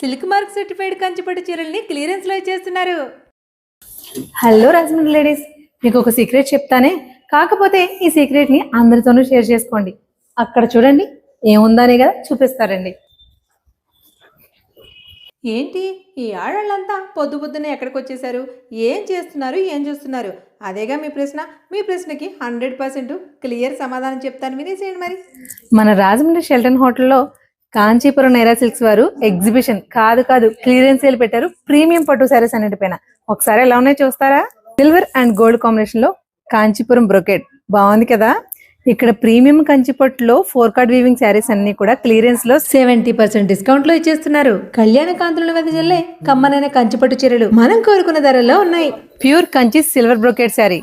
Silk mark certified కంచిపట్టు చీరల్ని clearance లో ఇచ్చేస్తున్నారు. హలో రాజమండ్రి లేడీస్, మీకు ఒక సీక్రెట్ చెప్తానే. కాకపోతే ఈ సీక్రెట్ ని అందరితోనూ షేర్ చేసుకోండి. అక్కడ చూడండి, ఏముందనే కదా చూపిస్తారండి. ఏంటి ఈ ఆడవాళ్ళంతా పొద్దు పొద్దునే ఎక్కడికి వచ్చేసారు, ఏం చేస్తున్నారు? అదేగా మీ ప్రశ్న. మీ ప్రశ్నకి 100% క్లియర్ సమాధానం చెప్తాను, వినేసేయండి మరి. మన రాజమండ్రి షెల్టన్ హోటల్లో కాంచీపురం నైరా సిల్క్స్ వారు ఎగ్జిబిషన్ కాదు క్లియరెన్స్ సేల్ పెట్టారు. ప్రీమియం పట్టు శారీస్ అన్నిటిపైన ఒకసారి ఎలా ఉన్నాయో చూస్తారా? సిల్వర్ అండ్ గోల్డ్ కాంబినేషన్ లో కాంచీపురం బ్రొకెట్ బాగుంది కదా. ఇక్కడ ప్రీమియం కంచిపట్టులో 4 కార్డ్ వీవింగ్ శారీస్ అన్ని కూడా క్లియరెన్స్ లో 70% డిస్కౌంట్ లో ఇచ్చేస్తున్నారు. కళ్యాణ కాంతులను వెదజల్లే కమ్మనైన కంచిపట్టు చీరలు మనం కోరుకున్న ధరల్లో ఉన్నాయి. Pure Kanchi silver brocade sari,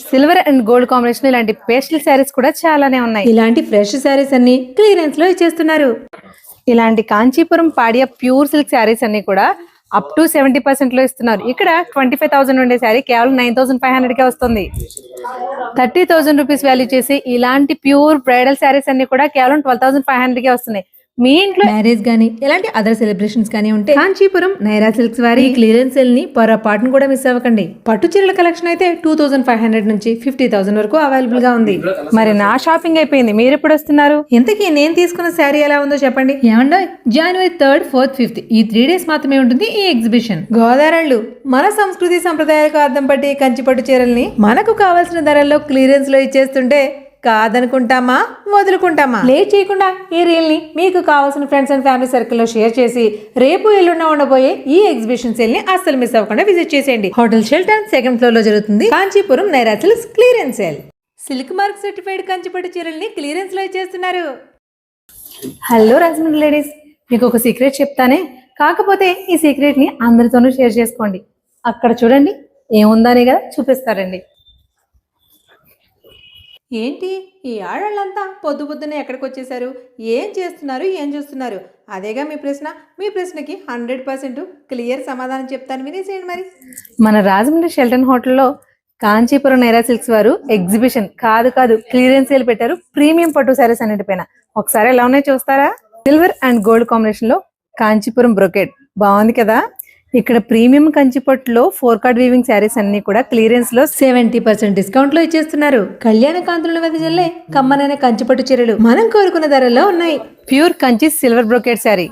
silver and gold combination ఇలాంటి పేస్టల్ శారీస్ కూడా చాలానే ఉన్నాయి. ఇలాంటి ఫ్రెష్ శారీస్ అన్ని క్లియరెన్స్ లో ఇచ్చేస్తున్నారు. ఇలాంటి కాంచీపురం పాడియా ప్యూర్ సిల్క్ శారీస్ అన్ని కూడా అప్ టు 70% లో ఇస్తున్నారు. ఇక్కడ 25,000 ఉండే శారీ కేవలం 9,500 కే వస్తుంది. 30,000 రూపీస్ వాల్యూ చేసి ఇలాంటి ప్యూర్ బ్రైడల్ శారీస్ అన్ని కూడా కేవలం 12,500 కే వస్తున్నాయి. మీ ఇంట్లో మ్యారేజ్ గానీ ఇలాంటి అదర్ సెలబ్రేషన్స్ కానీ ఉంటే కాంచీపురం నైరా సిల్క్స్ వారి క్లియరెన్స్ సేల్ ని పొరపాటును కూడా మిస్ అవ్వకండి. పట్టు చీరల కలెక్షన్ అయితే 2,500 నుంచి 50,000 వరకు అవైలబుల్ గా ఉంది. మరి నా షాపింగ్ అయిపోయింది, మీరు ఎప్పుడు వస్తున్నారు? ఇంతకీ నేను తీసుకున్న శారీ ఎలా ఉందో చెప్పండి. ఏమండో జనవరి 3rd, 4th, 5th ఈ 3 days మాత్రమే ఉంటుంది ఈ ఎగ్జిబిషన్. గోదావరిళ్ళు మన సంస్కృతి సంప్రదాయాలకు అర్థం పట్టి కంచిపట్టు చీరల్ని మనకు కావాల్సిన ధరల్లో క్లియరెన్స్ లో ఇచ్చేస్తుంటే కాదనుకుంటామా, వదులుకుంటామా? లేట్ చేయకుండా ఈ రీల్ ని మీకు కావాల్సిన ఫ్రెండ్స్ అండ్ ఫ్యామిలీ సర్కిల్ లో షేర్ చేసి రేపు ఎల్లుండి ఉండబోయే ఈ ఎగ్జిబిషన్ సేల్ ని అస్సలు మిస్ అవ్వకుండా విజిట్ చేసేయండి. హోటల్ షెల్టన్ 2nd floor లో జరుగుతుంది Kanchipuram Naira silks clearance sale. Silk mark certified కంచిపట్టు చీరల్ని క్లియరెన్స్ లో ఇచ్చేస్తున్నారు. హలో రాజమండ్రి లేడీస్, మీకు ఒక సీక్రెట్ చెప్తానే. కాకపోతే ఈ సీక్రెట్ ని అందరితోనూ షేర్ చేసుకోండి. అక్కడ చూడండి, ఏముందనే కదా చూపిస్తారండి. ఏంటి ఈ ఆడవాళ్ళంతా పొద్దు పొద్దునే ఎక్కడికి వచ్చేసారు, ఏం చేస్తున్నారు? అదేగా మీ ప్రశ్న. మీ ప్రశ్నకి 100% క్లియర్ సమాధానం చెప్తాను, వినేసేయండి మరి. మన రాజమండ్రి షెల్టన్ హోటల్లో కాంచీపురం నైరా సిల్క్స్ వారు ఎగ్జిబిషన్ కాదు క్లియరెన్స్ సేల్ పెట్టారు. ప్రీమియం పట్టు శారీస్ అన్నిటిపైన ఒకసారి ఎలా ఉన్నాయో చూస్తారా? సిల్వర్ అండ్ గోల్డ్ కాంబినేషన్ లో కాంచీపురం బ్రొకెట్ బాగుంది కదా. ఇక్కడ ప్రీమియం కంచిపట్టులో 4 కార్డ్ వీవింగ్ శారీస్ అన్ని కూడా క్లియరెన్స్ లో 70% డిస్కౌంట్ లో ఇచ్చేస్తున్నారు. కళ్యాణ కాంతులను వెదజల్లే కమ్మనైన కంచిపట్టు చీరలు మనం కోరుకున్న ధరల్లో ఉన్నాయి. Pure Kanchi silver brocade sari,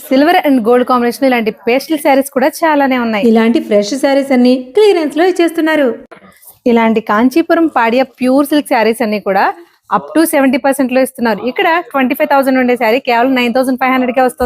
silver and gold combination ఇలాంటి పేస్టల్ శారీస్ కూడా చాలానే ఉన్నాయి. ఇలాంటి ఫ్రెష్ శారీస్ అన్ని క్లియరెన్స్ లో ఇచ్చేస్తున్నారు. ఇలాంటి కాంచీపురం పాడియా ప్యూర్ సిల్క్ శారీస్ అన్ని కూడా అప్ టు 70% లో ఇస్తున్నారు. ఇక్కడ 25,000 ఉండే శారీ కేవలం 9,500 కే వస్తుంది.